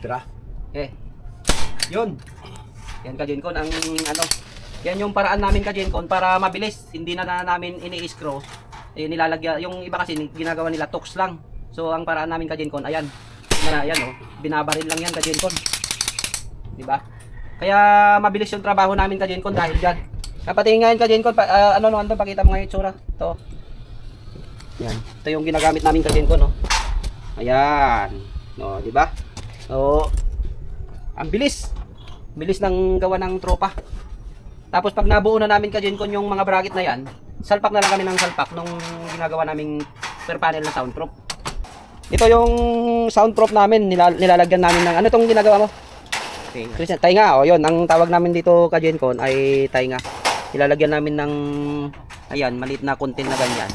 Tira. Yun. Yan ka-Gencon ang ano. Yan yung paraan namin ka-Gencon para mabilis. Hindi na namin ini-screw. Nilalagyan yung iba kasi ginagawa nila tools lang. So ang paraan namin ka-Gencon ayan. Ayan oh, binabaril lang yan ka-Gencon. 'Di ba? Kaya mabilis yung trabaho namin ka-Gencon dahil diyan. Kapatingin ngayon ka-Gencon, ano naman 'to, pakita mo ngayon itsura. Ito. Yan. Ito yung ginagamit namin ka-Gencon, no. Ayan. No, 'di ba? So ang bilis. Bilis ng gawa ng tropa. Tapos pag nabuo na namin ka-Gencon yung mga bracket na yan, salpak na lang kami ng salpak nung ginagawa naming per panel na soundproof. Ito yung soundproof namin, nilalagyan namin ng ano tong ginagawa mo? Tainga. Tainga, oh yun, ang tawag namin dito ka-Gencon ay tainga. Nilalagyan namin ng ayan, maliit na content na ganyan.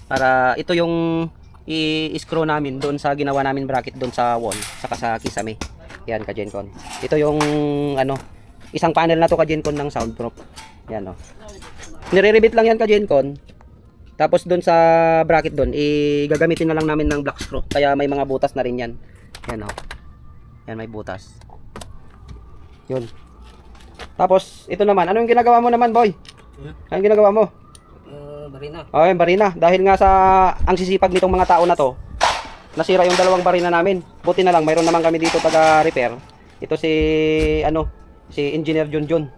Para ito yung i-screw namin doon sa ginawa namin bracket doon sa wall, saka sa kisame. Yan ka-Gencon. Ito yung ano, isang panel na to ka-Gencon ng soundproof. Yan oh. Nire-rebit lang yan ka-Gencon. Tapos doon sa bracket doon, gagamitin na lang namin ng black screw. Kaya may mga butas na rin yan. Yan oh. Yan may butas. Yun. Tapos ito naman, ano yung ginagawa mo naman, boy? Ano yung ginagawa mo? Barina. Oh, yung barina. Dahil nga sa ang sisipag nitong mga tao na to, nasira yung dalawang barina namin. Buti na lang, mayroon naman kami dito taga-repair. Ito si ano, si Engineer Junjun.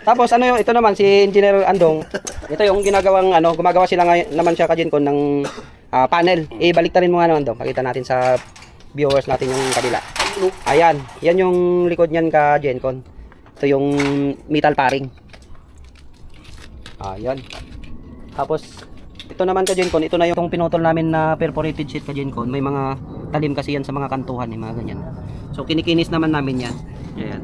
Tapos ano yung ito naman si Engineer Andong. Ito yung ginagawang ano, gumagawa sila naman siya ka-Gencon ng panel. Baliktarin mo nga naman Andong. Pakita natin sa viewers natin yung kabila. Ayan, yan yung likod niyan ka-Gencon. Ito yung metal paring. Ayan. Tapos ito naman ka-Gencon, ito na yung pinutol namin na perforated sheet ka-Gencon. May mga talim kasi yan sa mga kantuhan, mga ganyan. So kinikinis naman namin yan. Ayan.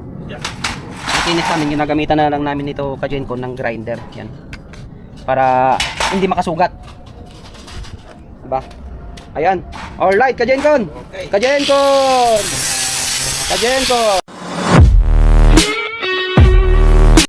Kinikinis namin, ginagamitan na lang namin ito ka-Gencon ng grinder. Yan. Para hindi makasugat. Diba? Ayan. Alright ka-Gencon. Okay. Ka-Gencon. Ka-Gencon.